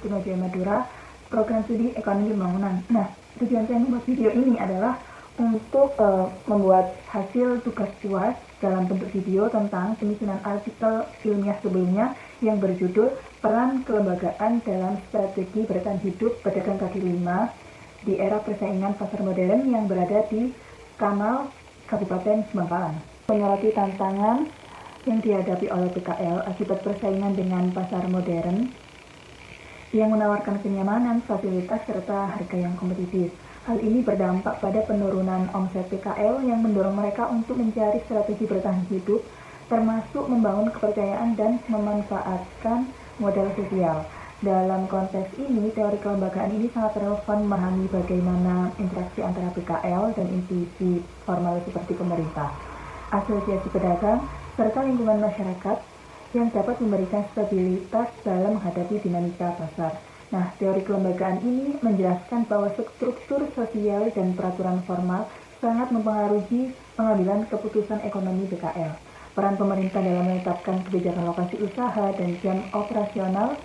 Trunojoyo Madura, program studi ekonomi pembangunan. Nah, tujuan saya membuat video ini adalah untuk membuat hasil tugas UAS dalam bentuk video tentang penyusunan artikel ilmiah sebelumnya yang berjudul Peran Kelembagaan dalam Strategi Bertahan Hidup Pedagang Kaki Lima di Era Persaingan Pasar Modern yang berada di Kamal, Kabupaten Bangkalan. Menyoroti tantangan yang dihadapi oleh PKL akibat persaingan dengan pasar modern yang menawarkan kenyamanan, fasilitas, serta harga yang kompetitif. Hal ini berdampak pada penurunan omset PKL yang mendorong mereka untuk mencari strategi bertahan hidup, termasuk membangun kepercayaan dan memanfaatkan modal sosial. Dalam konteks ini, teori kelembagaan ini sangat relevan memahami bagaimana interaksi antara PKL dan institusi formal seperti pemerintah, asosiasi pedagang, serta lingkungan masyarakat yang dapat memberikan stabilitas dalam menghadapi dinamika pasar. Nah, teori kelembagaan ini menjelaskan bahwa struktur sosial dan peraturan formal sangat mempengaruhi pengambilan keputusan ekonomi PKL. Peran pemerintah dalam menetapkan kebijakan lokasi usaha dan jam operasional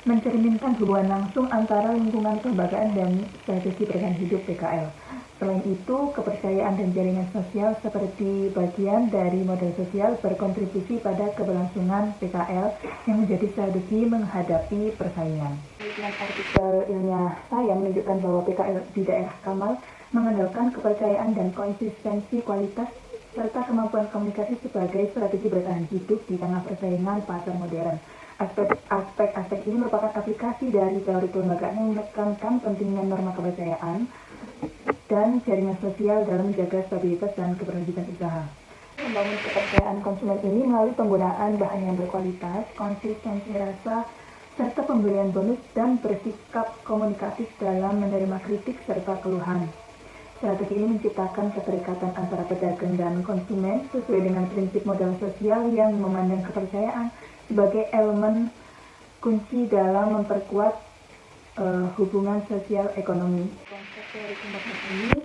mencerminkan hubungan langsung antara lingkungan kelembagaan dan strategi bertahan hidup PKL. Selain itu, kepercayaan dan jaringan sosial seperti bagian dari modal sosial berkontribusi pada keberlangsungan PKL yang menjadi strategi menghadapi persaingan. Artikel ilmiah saya menunjukkan bahwa PKL di daerah Kamal mengandalkan kepercayaan dan konsistensi kualitas serta kemampuan komunikasi sebagai strategi bertahan hidup di tengah persaingan pasar modern. Aspek-aspek ini merupakan aplikasi dari teori kelembagaan yang menekankan pentingnya norma kepercayaan dan jaringan sosial dalam menjaga stabilitas dan keberlanjutan usaha. Membangun kepercayaan konsumen ini melalui penggunaan bahan yang berkualitas, konsistensi rasa, serta pemberian bonus dan bersikap komunikatif dalam menerima kritik serta keluhan. Strategi ini menciptakan keterikatan antara pedagang dan konsumen sesuai dengan prinsip modal sosial yang memandang kepercayaan sebagai elemen kunci dalam memperkuat hubungan sosial ekonomi. Konsep teori kelembagaan ini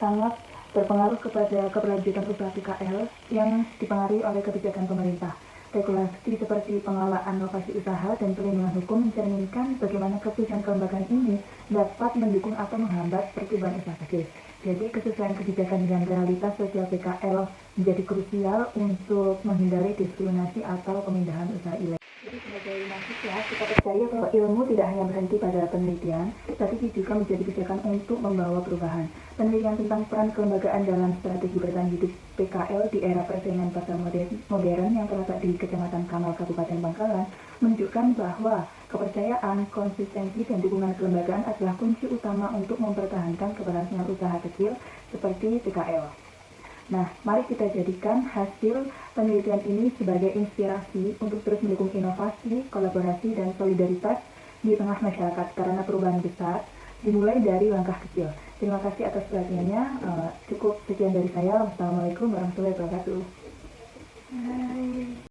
sangat berpengaruh kepada keberlanjutan usaha PKL yang dipengaruhi oleh kebijakan pemerintah. Regulasi seperti pengelolaan lokasi usaha dan perlindungan hukum mencerminkan bagaimana keputusan kelembagaan ini dapat mendukung atau menghambat pertumbuhan usaha kecil. Jadi kesesuaian kebijakan dengan realitas sosial PKL menjadi krusial untuk menghindari diskriminasi atau pemindahan usaha ilegal. Jadi sebagai mahasiswa, kita percaya bahwa ilmu tidak hanya berhenti pada penelitian, tapi juga menjadi pijakan untuk membawa perubahan. Penelitian tentang peran kelembagaan dalam strategi bertahan hidup PKL di era persaingan pasar modern yang terletak di Kecamatan Kamal, Kabupaten Bangkalan, menunjukkan bahwa kepercayaan, konsistensi, dan dukungan kelembagaan adalah kunci utama untuk mempertahankan keberlangsungan usaha kecil seperti PKL. Nah, mari kita jadikan hasil penelitian ini sebagai inspirasi untuk terus mendukung inovasi, kolaborasi, dan solidaritas di tengah masyarakat karena perubahan besar dimulai dari langkah kecil. Terima kasih atas perhatiannya. Cukup sekian dari saya. Wassalamualaikum warahmatullahi wabarakatuh.